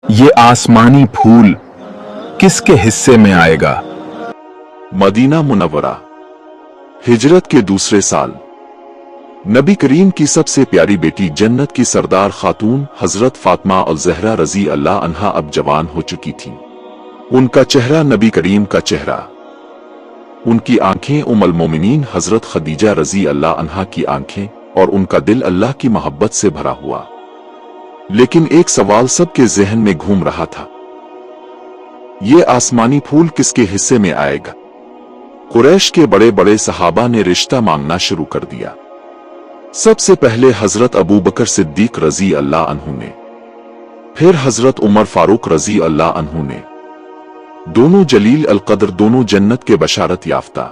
ये आसमानी फूल किसके हिस्से में आएगा? Medina Munawwara. हिजरत के दूसरे साल नबी करीम की सबसे प्यारी बेटी जन्नत की सरदार खातून हजरत फातिमा अल ज़हरा रज़ी अल्लाह अन्हा अब जवान हो चुकी थीं। उनका चेहरा नबी करीम का चेहरा, उनकी आंखें उम्मुल मोमिनीन हजरत खदीजा रज़ी अल्लाह अन्हा की आंखें और उनका दिल अल्लाह की मोहब्बत से भरा हुआ। लेकिन एक सवाल सबके जहन में घूम रहा था, ये आसमानी फूल किसके हिस्से में आएगा? कुरैश के बड़े बड़े सहाबा ने रिश्ता मांगना शुरू कर दिया। सबसे पहले हजरत अबू बकर सिद्दीक रज़ी अल्लाह अन्हु ने, फिर हजरत उमर फारूक रज़ी अल्लाह अन्हु ने। दोनों जलील अल कद्र, दोनों जन्नत के बशारत याफ्ता।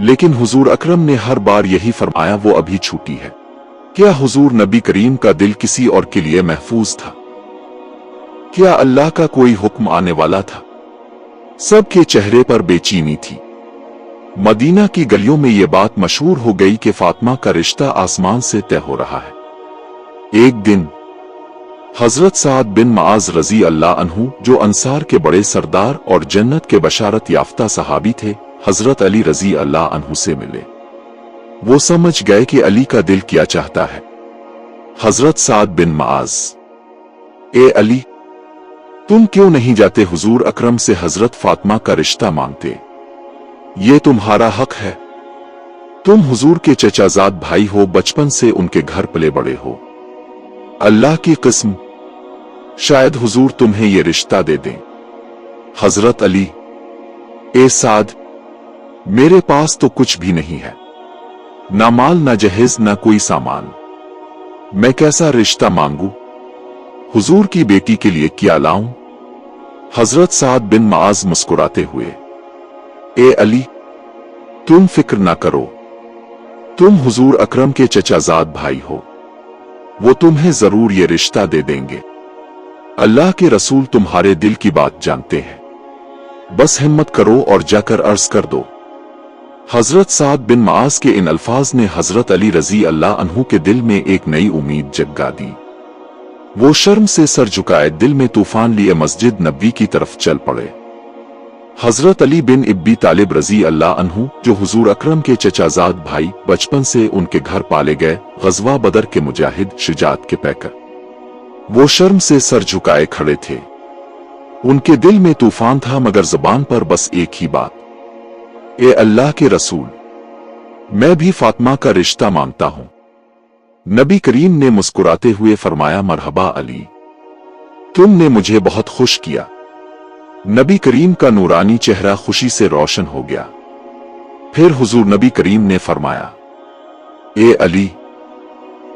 लेकिन हुजूर अकरम ने हर बार यही फरमाया, वो अभी छूटी है। क्या हुजूर नबी करीम का दिल किसी और के लिए महफूज था? क्या अल्लाह का कोई हुक्म आने वाला था? सबके चेहरे पर बेचैनी थी। मदीना की गलियों में यह बात मशहूर हो गई कि फातिमा का रिश्ता आसमान से तय हो रहा है। एक दिन हजरत साद बिन मुआज रज़ी अल्लाह अन्हु, जो अंसार के बड़े सरदार और जन्नत के बशारत याफ्ता सहाबी थे, हजरत अली रज़ी अल्लाह अन्हु से मिले। वो समझ गए कि अली का दिल क्या चाहता है। हजरत साद बिन मुआज, ए अली, तुम क्यों नहीं जाते हुजूर अकरम से हजरत फातिमा का रिश्ता मांगते? ये तुम्हारा हक है। तुम हुजूर के चचाजाद भाई हो, बचपन से उनके घर पले बड़े हो। अल्लाह की कसम, शायद हुजूर तुम्हें ये रिश्ता दे दें। हजरत अली, ए साद, मेरे पास तो कुछ भी नहीं है, ना माल ना जहेज ना कोई सामान, मैं कैसा रिश्ता मांगू? हुजूर की बेटी के लिए क्या लाऊं? हजरत साद बिन मुआज मुस्कुराते हुए, ए अली, तुम फिक्र ना करो, तुम हुजूर अकरम के चचाजाद भाई हो, वो तुम्हें जरूर ये रिश्ता दे देंगे। अल्लाह के रसूल तुम्हारे दिल की बात जानते हैं, बस हिम्मत करो और जाकर अर्ज कर दो। हजरत साद बिन मुआज के इन अल्फाज ने हजरत अली रज़ी अल्लाह अन्हु के दिल में एक नई उम्मीद जगा दी। वो शर्म से सर झुकाए दिल में तूफान लिए मस्जिद नबवी की तरफ चल पड़े। हजरत अली बिन अबी तालिब रज़ी अल्लाह अन्हु, जो हुजूर अकरम के चचाजाद भाई, बचपन से उनके घर पाले गए, गज़वा बदर के मुजाहिद, शुजाअत के पैकर, वो शर्म से सर झुकाए खड़े थे। उनके दिल में तूफान था, मगर ज़बान पर बस एक ही बात, ए अल्लाह के रसूल, मैं भी फातिमा का रिश्ता मांगता हूं। नबी करीम ने मुस्कुराते हुए फरमाया, मरहबा अली, तुमने मुझे बहुत खुश किया। नबी करीम का नूरानी चेहरा खुशी से रोशन हो गया। फिर हुजूर नबी करीम ने फरमाया, ए अली,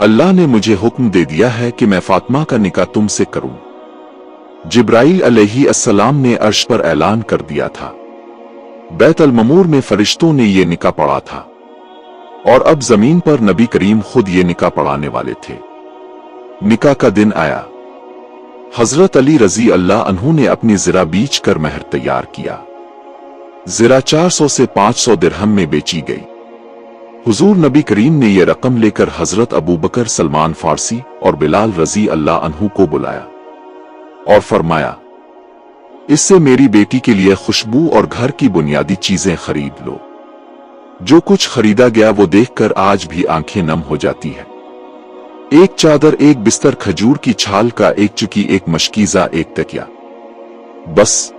अल्लाह ने मुझे हुक्म दे दिया है कि मैं फातिमा का निकाह तुमसे करूं। जिब्राइल अलैहिस्सलाम ने अर्श पर ऐलान कर दिया था, बैत अल ममूर में फरिश्तों ने ये निकाह पढ़ा था, और अब जमीन पर नबी करीम खुद ये निकाह पढ़ाने वाले थे। निकाह का दिन आया। हजरत अली रज़ी अल्लाह अन्हु ने अपनी ज़रा बीच कर महर तैयार किया। ज़रा 400 से 500 दिरहम में बेची गई। हुजूर नबी करीम ने यह रकम लेकर हजरत अबू बकर, सलमान फारसी और बिलाल रज़ी अल्लाह अन्हु को बुलाया और फरमाया, इससे मेरी बेटी के लिए खुशबू और घर की बुनियादी चीजें खरीद लो। जो कुछ खरीदा गया वो देखकर आज भी आंखें नम हो जाती है। एक चादर, एक बिस्तर, खजूर की छाल का एक चुकी, एक मशकीजा, एक तकिया, बस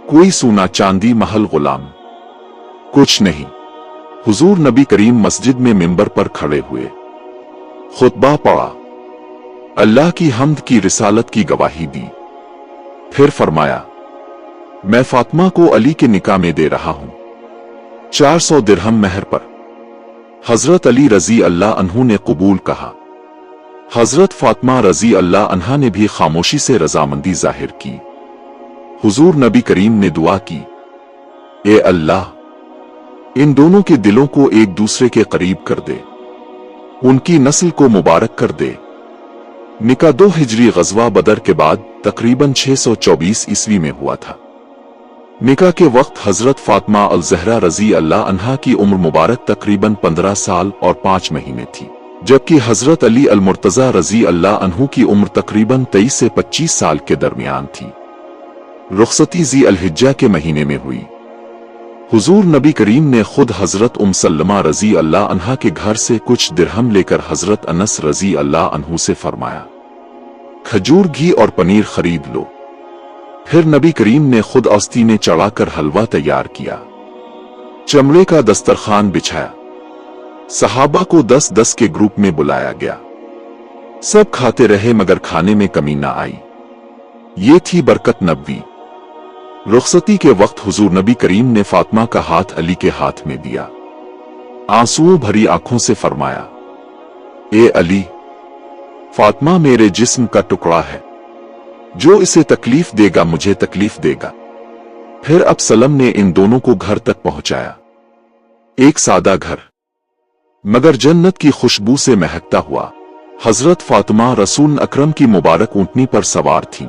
कोई सोना चांदी, महल, गुलाम, कुछ नहीं। हुजूर नबी करीम मस्जिद में मिंबर पर खड़े हुए, खुतबा पढ़ा, अल्लाह की हम्द की, रिसालत की गवाही दी। फिर फरमाया, मैं फातिमा को अली के निकाह में दे रहा हूं, 400 दिरहम महर पर। हजरत अली रज़ी अल्लाह अन्हु ने कबूल कहा। हजरत फातिमा रज़ी अल्लाह अन्हा ने भी खामोशी से रजामंदी जाहिर की। हुजूर नबी करीम ने दुआ की, ए अल्लाह, इन दोनों के दिलों को एक दूसरे के करीब कर दे, उनकी नस्ल को मुबारक कर दे। निकाह 2 हिजरी गज़वा बदर के बाद तकरीबन 624 ईस्वी में हुआ था। निकाह के वक्त हजरत फातिमा अल ज़हरा रज़ी अल्लाह अन्हा की उम्र मुबारक तकरीबन 15 साल और 5 महीने थी। जबकि हजरत अली अल-मुर्तज़ा रजी अल्लाह अन्हु की उम्र तकरीबन 23 से 25 साल के दरमियान थी। रुखसती ज़ी अल-हिज्जा के महीने में हुई। हुजूर नबी करीम ने खुद हजरत सल्लमा रजी अल्लाह अन्हा के घर से कुछ दिरहम लेकर हजरत अनस रजी अल्लाह अन्हु से फरमाया, खजूर, घी और पनीर खरीद लो। फिर नबी करीम ने खुद आस्तीने चढ़ाकर हलवा तैयार किया, चमड़े का दस्तरखान बिछाया। सहाबा को 10-10 के ग्रुप में बुलाया गया। सब खाते रहे मगर खाने में कमी ना आई। ये थी बरकत नबवी। रुखसती के वक्त हुजूर नबी करीम ने फातिमा का हाथ अली के हाथ में दिया। आंसुओं भरी आंखों से फरमाया, ए अली, फातिमा मेरे जिस्म का टुकड़ा है, जो इसे तकलीफ देगा मुझे तकलीफ देगा। फिर अब सलम ने इन दोनों को घर तक पहुंचाया। एक सादा घर मगर जन्नत की खुशबू से महकता हुआ। हजरत फातिमा रसूल अकरम की मुबारक ऊंटनी पर सवार थीं।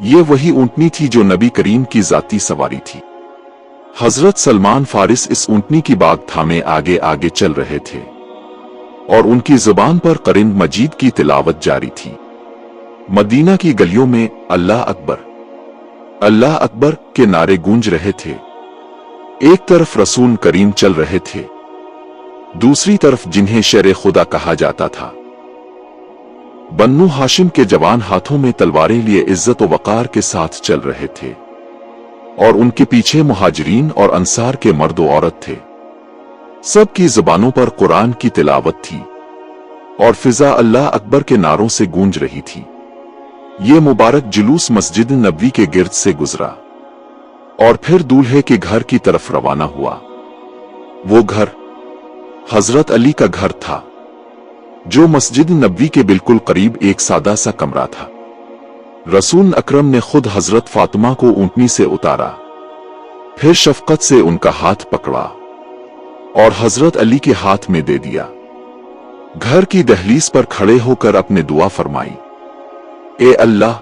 ये वही ऊंटनी थी जो नबी करीम की जाती सवारी थी। हजरत सलमान फारिस इस ऊंटनी की बाग थामे आगे आगे चल रहे थे और उनकी जुबान पर क़ुरान मजीद की तिलावत जारी थी। मदीना की गलियों में अल्लाह अकबर के नारे गूंज रहे थे। एक तरफ रसूल करीम चल रहे थे, दूसरी तरफ जिन्हें शेर खुदा कहा जाता था, बन्नू हाशिम के जवान हाथों में तलवारें लिए इज्जत व वक़ार के साथ चल रहे थे और उनके पीछे मुहाजिरीन और अंसार के मर्द व औरत थे। सबकी जुबानों पर कुरान की तिलावत थी और फिजा अल्लाह अकबर के नारों से गूंज रही थी। ये मुबारक जुलूस मस्जिद नबवी के गिर्द से गुजरा और फिर दूल्हे के घर की तरफ रवाना हुआ। वो घर हजरत अली का घर था, जो मस्जिद नबवी के बिल्कुल करीब एक सादा सा कमरा था। रसूल अकरम ने खुद हजरत फातिमा को ऊंटनी से उतारा, फिर शफकत से उनका हाथ पकड़ा और हजरत अली के हाथ में दे दिया। घर की दहलीज पर खड़े होकर अपने दुआ फरमाई, ए अल्लाह,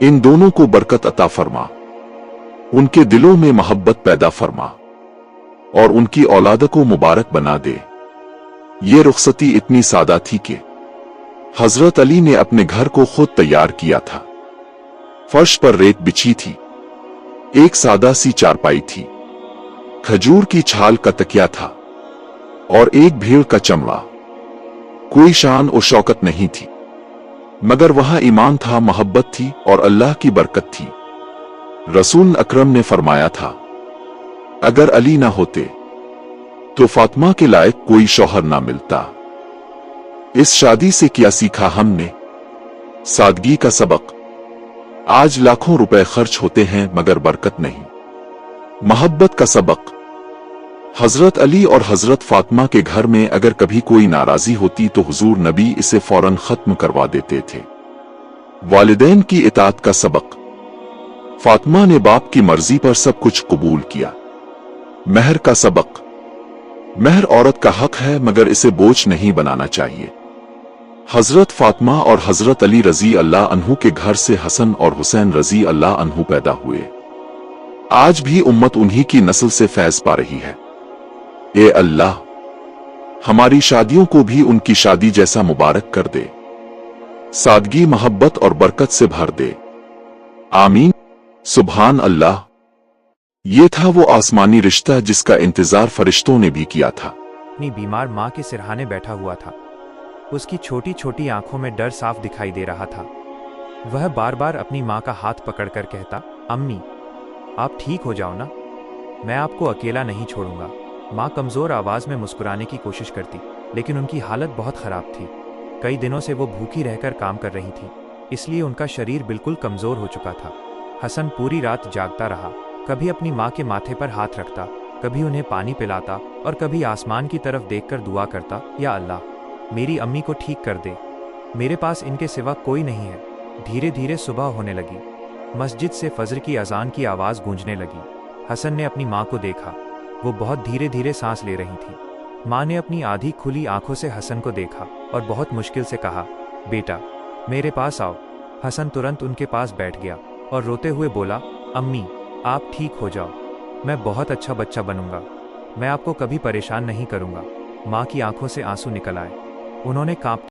इन दोनों को बरकत अता फरमा, उनके दिलों में मोहब्बत पैदा फरमा और उनकी औलाद को मुबारक बना दे। ये रुखसती इतनी सादा थी कि हजरत अली ने अपने घर को खुद तैयार किया था। फर्श पर रेत बिछी थी, एक सादा सी चारपाई थी, खजूर की छाल का तकिया था और एक भेड़ का चमड़ा। कोई शान और शौकत नहीं थी, मगर वहां ईमान था, मोहब्बत थी और अल्लाह की बरकत थी। रसूल अकरम ने फरमाया था, अगर अली ना होते तो फातिमा के लायक कोई शौहर ना मिलता। इस शादी से क्या सीखा हमने? सादगी का सबक। आज लाखों रुपए खर्च होते हैं मगर बरकत नहीं। मोहब्बत का सबक। हजरत अली और हजरत फातिमा के घर में अगर कभी कोई नाराजी होती तो हुजूर नबी इसे फौरन खत्म करवा देते थे। वालिदैन की इताअत का सबक। फातिमा ने बाप की मर्जी पर सब कुछ कबूल किया। महर का सबक। महर औरत का हक है मगर इसे बोझ नहीं बनाना चाहिए। हजरत फातिमा और हजरत अली रजी अल्लाह अन्हु के घर से हसन और हुसैन रजी अल्लाह अन्हु पैदा हुए। आज भी उम्मत उन्हीं की नस्ल से फैज पा रही है। ए अल्लाह, हमारी शादियों को भी उनकी शादी जैसा मुबारक कर दे, सादगी, मोहब्बत और बरकत से भर दे। आमीन। सुभान अल्लाह। ये था वो आसमानी रिश्ता जिसका इंतजार फरिश्तों ने भी किया था। अपनी बीमार माँ के सिरहाने बैठा हुआ था। उसकी छोटी छोटी आंखों में डर साफ दिखाई दे रहा था। वह बार बार अपनी माँ का हाथ पकड़कर कहता, अम्मी, आप ठीक हो जाओ ना, मैं आपको अकेला नहीं छोड़ूंगा। माँ कमजोर आवाज में मुस्कुराने की कोशिश करती, लेकिन उनकी हालत बहुत खराब थी। कई दिनों से वो भूखी रहकर काम कर रही थी, इसलिए उनका शरीर बिल्कुल कमजोर हो चुका था। हसन पूरी रात जागता रहा, कभी अपनी माँ के माथे पर हाथ रखता, कभी उन्हें पानी पिलाता और कभी आसमान की तरफ देखकर दुआ करता, या अल्लाह, मेरी अम्मी को ठीक कर दे, मेरे पास इनके सिवा कोई नहीं है। धीरे धीरे सुबह होने लगी। मस्जिद से फजर की अजान की आवाज़ गूंजने लगी। हसन ने अपनी माँ को देखा, वो बहुत धीरे धीरे सांस ले रही थी। माँ ने अपनी आधी खुली आंखों से हसन को देखा और बहुत मुश्किल से कहा, बेटा, मेरे पास आओ। हसन तुरंत उनके पास बैठ गया और रोते हुए बोला, अम्मी, आप ठीक हो जाओ, मैं बहुत अच्छा बच्चा बनूंगा, मैं आपको कभी परेशान नहीं करूंगा। माँ की आंखों से आंसू निकल आए। उन्होंने कांप